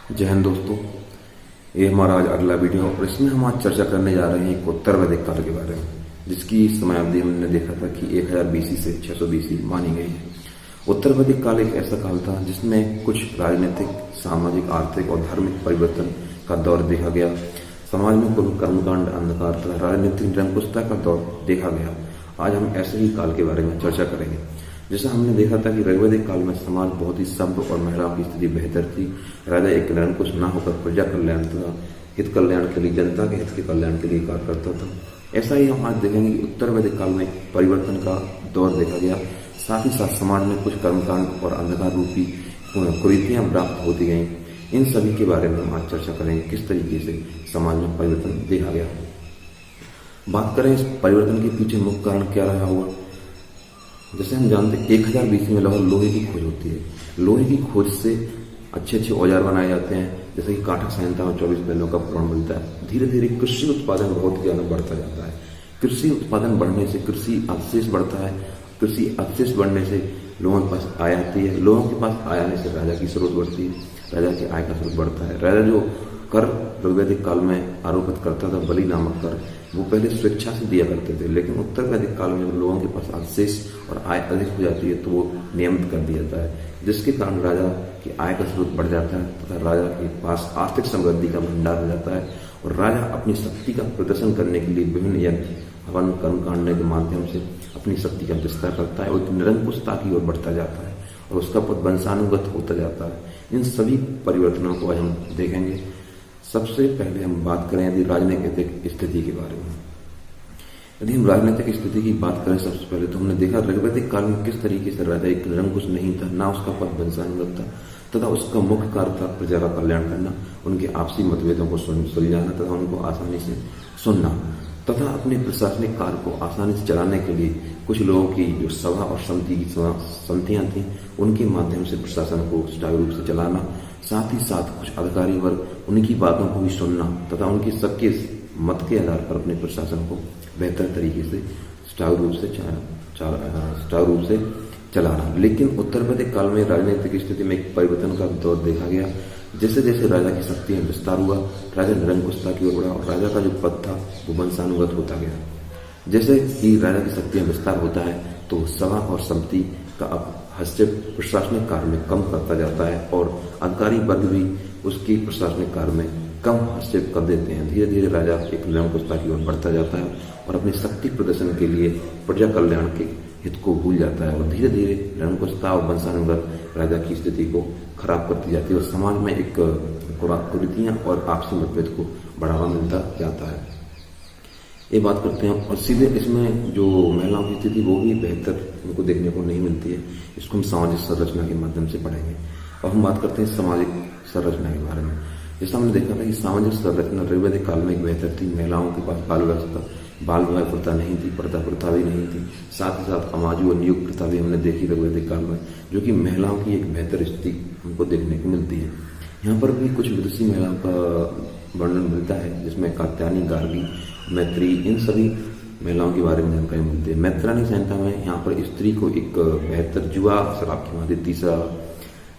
जय हिंद दोस्तों। ये हमारा आज अगला वीडियो और इसमें हम आज चर्चा करने जा रहे हैं एक उत्तर वैदिक काल के बारे में, जिसकी समयावधि हमने देखा था कि 1000 BC से 600 BC मानी गई है। उत्तर वैदिक काल एक ऐसा काल था जिसमें कुछ राजनीतिक, सामाजिक, आर्थिक और धार्मिक परिवर्तन का दौर देखा गया। समाज में कुल कर्मकांड, अंधकार तथा राजनीतिक निरंकुशता का दौर देखा गया। आज हम ऐसे ही काल के बारे में चर्चा करेंगे। जैसा हमने देखा था कि ऋग्वैदिक काल में समाज बहुत ही सभ्य और महिलाओं की स्थिति बेहतर थी। राजा एक निरंकुश न होकर प्रजा कल्याण तथा हित कल्याण के लिए, जनता के हित के कल्याण के लिए कार्य करता था। ऐसा ही हम आज देखेंगे कि उत्तर वैदिक काल में परिवर्तन का दौर देखा गया। साथ ही साथ समाज में कुछ कर्मकांड और अंधकार रूपी कुरीतियां प्राप्त होती गईं। इन सभी के बारे में हम आज चर्चा करेंगे, किस तरीके से समाज में परिवर्तन देखा गया। बात करें इस परिवर्तन के पीछे मुख्य कारण क्या रहा होगा। जैसे हम जानते हैं 1000 BC में लगभग लोहे की खोज होती है। लोहे की खोज से अच्छे अच्छे औजार बनाए जाते हैं, जैसे कि काठक संहिता में 24 बैलों का प्रमाण मिलता है। धीरे धीरे कृषि उत्पादन बहुत ज्यादा बढ़ता जाता है। कृषि उत्पादन बढ़ने से कृषि अवशेष बढ़ता है। कृषि अवशेष बढ़ने से लोगों के पास आय आती है। लोगों के पास आय आने से राजा की स्रोत बढ़ती है। राजा की आय का स्रोत बढ़ता है। राजा जो कर ऋग्वैदिक काल में आरोपित करता था, बलि नामक कर, वो पहले स्वेच्छा से दिया करते थे, लेकिन उत्तर वैदिक काल में लोगों के पास अवशेष और आय अधिक हो जाती है तो वो नियमित कर दिया जाता है, जिसके कारण राजा की आय का स्रोत बढ़ जाता है तथा राजा के पास आर्थिक समृद्धि का भंडार हो जाता है। और राजा अपनी शक्ति का प्रदर्शन करने के लिए विभिन्न यज्ञ, हवन, कर्म कांड के माध्यम से अपनी शक्ति का विस्तार करता है और निरंकुशता की ओर बढ़ता जाता है और उसका पद वंशानुगत होता जाता है। इन सभी परिवर्तनों को आज हम देखेंगे। सबसे पहले हम बात करें यदि राजनीतिक स्थिति के बारे में। यदि हम राजनीतिक स्थिति की बात करें सबसे पहले तो हमने देखा ऋग्वैदिक काल में किस तरीके से राजा एक निरंकुश नहीं था, ना उसका पद वंशानुगत था तथा उसका मुख्य कार्य था प्रजा का कल्याण करना, उनके आपसी मतभेदों को सुलझाना तथा उनको आसानी से सुनना तथा अपने प्रशासनिक कार्य को आसानी से चलाने के लिए कुछ लोगों की जो सभा और समितियां थी उनके माध्यम से प्रशासन को सुचारू रूप से चलाना। साथ ही साथ कुछ अधिकारी वर्ग उनकी बातों को भी सुनना तथा उनके सबके मत के आधार पर अपने प्रशासन को बेहतर तरीके से सुचारू रूप से चलाना। लेकिन उत्तर वैदिक काल में राजनीतिक स्थिति में एक परिवर्तन का दौर देखा गया। जैसे जैसे राजा की शक्ति में विस्तार हुआ, राजा निरंकुशता की ओर बढ़ा और राजा का जो पद था वो वंशानुगत होता गया। जैसे ही राजा की शक्ति में विस्तार होता है तो सभा और समिति का हस्तक्षेप प्रशासनिक कार्य में कम करता जाता है और अधिकारी वर्ग भी उसकी प्रशासनिक कार्य में कम हस्तक्षेप कर देते हैं। धीरे धीरे राजा एक निरंकुशता की ओर बढ़ता जाता है और अपनी शक्ति प्रदर्शन के लिए प्रजा कल्याण के हित को भूल जाता है और धीरे धीरे निरंकुशता और वंशानुगत राजा की स्थिति को खराब करती जाती है और समाज में एक कुरीतियां और आपसी मतभेद को बढ़ावा मिलता जाता है। ये बात करते हैं और सीधे इसमें जो महिलाओं की स्थिति वो भी बेहतर उनको देखने को नहीं मिलती है। इसको हम सामाजिक संरचना के माध्यम से पढ़ेंगे। और हम बात करते हैं सामाजिक संरचना के बारे में। जैसा हमने देखा था कि सामाजिक संरचना ऋग्वैदिक काल में एक बेहतर थी। महिलाओं के पास बाल विवाह प्रथा नहीं थी, पर्दा प्रथा भी नहीं थी। साथ ही साथ अमाजु और नियुक्त प्रथा भी हमने देखी ऋग्वैदिक काल में, जो कि महिलाओं की एक बेहतर स्थिति हमको देखने को मिलती है। यहाँ पर भी कुछ विदुषी महिलाओं का वर्णन मिलता है, जिसमें कात्यायनी, गार्गी, मैत्री, इन सभी महिलाओं के बारे में जानकारी मिलती है। मैत्रानी संहिता में यहाँ पर स्त्री को एक बेहतर जुआ शराब की भांति तीसरा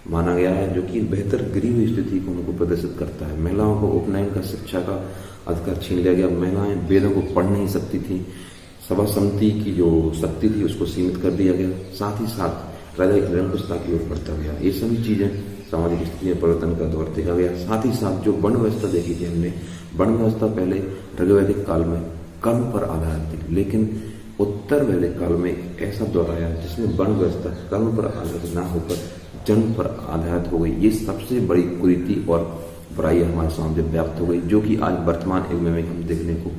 माना गया है, जो कि बेहतर गिरी हुई स्थिति को उनको प्रदर्शित करता है। महिलाओं को उपनयन का, शिक्षा का अधिकार छीन लिया गया। महिलाएं वेदों को पढ़ नहीं सकती थी। सभा समिति की जो शक्ति थी उसको सीमित कर दिया गया। साथ ही साथ राजा एक निरंकुशता की ओर बढ़ता गया। ये सभी चीजें सामाजिक स्थिति में परिवर्तन का दौर देखा गया। साथ ही साथ जो वर्ण व्यवस्था देखी थी हमने, वर्ण व्यवस्था पहले ऋग्वैदिक काल में कर्म पर आधारित थी, लेकिन उत्तर वैदिक काल में एक ऐसा दौर आया जिसमें वर्ण व्यवस्था कर्म पर आधारित न होकर जन्म पर आधारित हो गई। ये सबसे बड़ी कुरीति और बुराई हमारे सामने व्याप्त हो गई, जो कि आज वर्तमान युग में हम देखने को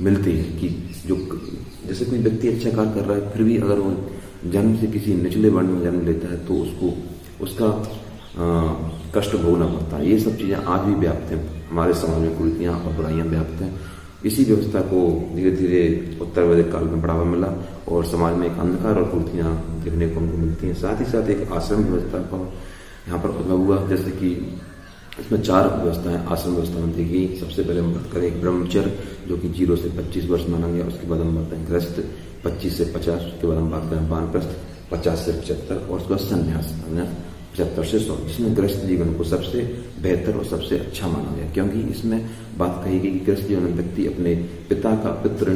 मिलती है कि जो जैसे कोई व्यक्ति अच्छा कार्य कर रहा है फिर भी अगर वो जन्म से किसी निचले वर्ण में जन्म लेता है तो उसको उसका कष्ट भोगना पड़ता है। ये सब चीजें आज भी व्याप्त हैं हमारे समाज में, कुरीतियां और बुराइयां व्याप्त हैं। इसी व्यवस्था को धीरे धीरे उत्तर वैदिक काल में बढ़ावा मिला और समाज में एक अंधकार और कुरीतियां देखने को हमको मिलती हैं। साथ ही साथ एक आश्रम व्यवस्था का यहाँ पर उद्भव हुआ, जैसे कि इसमें 4 व्यवस्थाएं आश्रम व्यवस्था में देखी। सबसे पहले हम बात करें ब्रह्मचर्य, जो कि 0 से 25 वर्ष माना गया। उसके बाद हम बात करें गृहस्थ 25 से 50। उसके बाद हम बात करें वानप्रस्थ 50 से 75 और उसके बाद संन्यास 75 से 100, जिसमें गृहस्थ जीवन को सबसे बेहतर और सबसे अच्छा माना गया, क्योंकि इसमें बात कही गई कि गृहस्थ जीवन में व्यक्ति अपने पिता का पितृ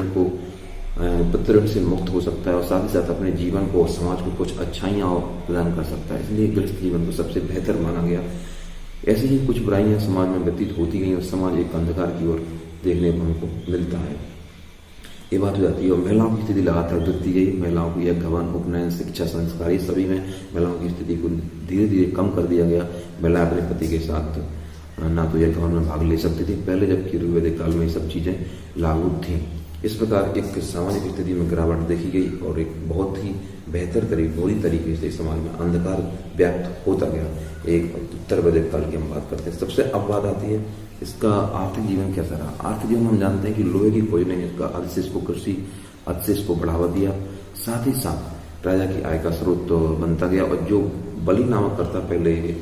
ऋण से मुक्त हो सकता है और साथ ही साथ अपने जीवन को और समाज को कुछ अच्छाइयाँ प्रदान कर सकता है। इसलिए गृहस्थ जीवन को सबसे बेहतर माना गया। ऐसी ही कुछ बुराइयां समाज में व्यतीत होती गई और समाज एक अंधकार की ओर देखने को हमको मिलता है। ये बात हो जाती है। और महिलाओं की स्थिति लगातार गिरती गई। महिलाओं को यह गवन, उपनयन, शिक्षा, संस्कार, ये सभी में महिलाओं की स्थिति को धीरे धीरे कम कर दिया गया। महिला अपने पति के साथ ना तो यह गवन में भाग ले सकती थी पहले, जबकि ऋग्वेदिक काल में ये सब चीजें लागू थी। इस प्रकार एक सामाजिक स्थिति में गिरावट देखी गई और एक बहुत ही बुरी तरीके से समाज में अंधकार व्याप्त होता गया। एक उत्तर वैदिक काल की हम बात करते हैं। सबसे अब बात आती है इसका आर्थिक जीवन कैसा रहा। आर्थिक जीवन हम जानते हैं कि लोहे की खोज ने इसका अध से इसको कृषि, अध से इसको बढ़ावा दिया। साथ ही साथ राजा की आय का स्रोत तो बनता गया और जो बलि नामक करता पहले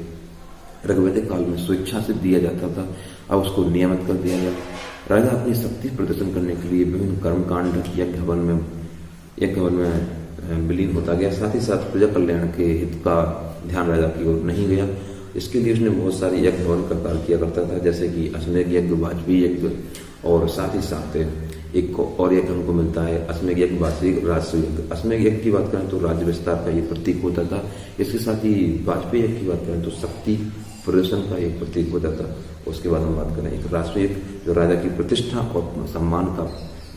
ऋग्वेदिक काल में स्वेच्छा से दिया जाता था, अब उसको नियमित कर दिया गया। राजा अपनी शक्ति प्रदर्शन करने के लिए विभिन्न कर्मकांड यज्ञ हवन में विलीन होता गया। साथ ही साथ प्रजा कल्याण के हित का ध्यान राजा की ओर नहीं गया। इसके लिए उसने बहुत सारे यज्ञ हवन का कार्य किया करता था, जैसे कि अश्वमेध यज्ञ, वाजपेयी यज्ञ, और साथ ही साथ एक और यज्ञ हमको मिलता है अश्वमेध यज्ञ, वाजपेयी राजस्व यज्ञ। अश्वमेध यज्ञ की बात करें तो राज्य विस्तार का ये प्रतीक होता था। इसके साथ ही वाजपेयी यज्ञ की बात करें तो शक्ति प्रदर्शन का एक प्रतीक होता था। उसके बाद हम बात करें एक राष्ट्रीय यज्ञ, जो राजा की प्रतिष्ठा और सम्मान का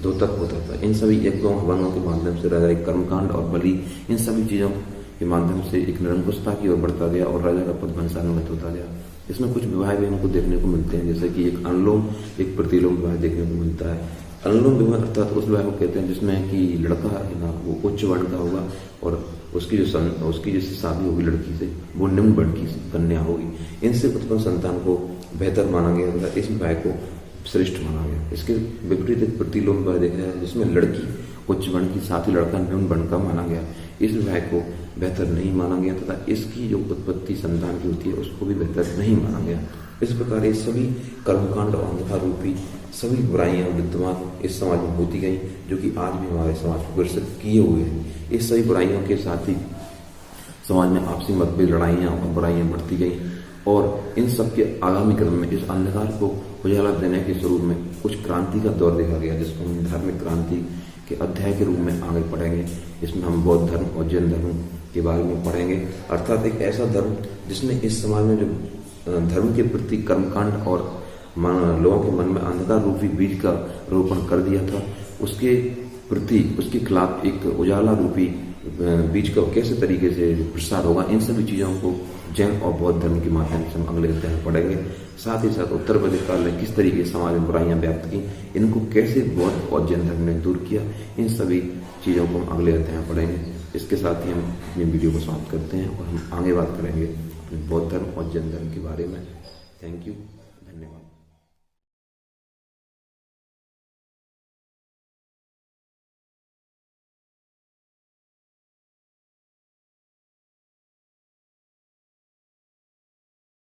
द्योतक होता था। इन सभी यज्ञों हवनों के माध्यम से राजा एक कर्मकांड और बलि, इन सभी चीजों के माध्यम से एक निरंकुशता की ओर बढ़ता गया और राजा का पद वंशानुगत होता गया। इसमें कुछ विवाह भी हमको देखने को मिलते हैं, जैसे कि एक अनुलोम एक प्रतिलोम विवाह देखने को मिलता है। अनुलोम विवाह अर्थात उस विवाह को कहते हैं जिसमें कि लड़का है ना वो उच्च वर्ण का होगा और उसकी जो शादी होगी लड़की से वो निम्न वर्ण की कन्या होगी। इनसे उत्पन्न संतान को बेहतर माना गया, इस विवाह को श्रेष्ठ माना गया। इसके विपरीत एक प्रतिलोम विवाह देखा है जिसमें लड़की उच्च वर्ण की, साथ ही लड़का निम्न वर्ण का माना गया। इस विवाह को बेहतर नहीं माना गया तथा इसकी जो उत्पत्ति संतान की होती है उसको भी बेहतर नहीं माना गया। इस प्रकार ये सभी कर्मकांड और अंधकार रूपी सभी बुराइयां विद्यमान इस समाज में होती गई, जो कि आज भी हमारे समाज को ग्रसित किए हुए हैं। इस सभी बुराइयों के साथ ही समाज में आपसी मतभेद, लड़ाइयां और बुराइयां बढ़ती गई और इन सब के आगामी क्रम में इस अंधकार को उजाला देने के स्वरूप में कुछ क्रांति का दौर देखा गया, जिसको हम धार्मिक क्रांति के अध्याय के रूप में आगे पढ़ेंगे। इसमें हम बौद्ध धर्म और जैन धर्म के बारे में पढ़ेंगे, अर्थात एक ऐसा धर्म जिसने इस समाज में जो धर्म के प्रति कर्मकांड और लोगों के मन में अंधकार रूपी बीज का रोपण कर दिया था, उसके प्रति उसके खिलाफ एक उजाला रूपी बीज का कैसे तरीके से प्रसार होगा, इन सभी चीजों को जैन और बौद्ध धर्म के माध्यम से हम अगले अध्याय में पढ़ेंगे। साथ ही साथ उत्तर वैदिक काल में किस तरीके से समाज में बुराइयां व्याप्त की, इनको कैसे बौद्ध और जैन धर्म ने दूर किया, इन सभी चीजों को हम अगले अध्याय में पढ़ेंगे। इसके साथ ही हम अपनी वीडियो को समाप्त करते हैं और हम आगे बात करेंगे अपने बौद्ध धर्म और जैन धर्म के बारे में। थैंक यू, धन्यवाद।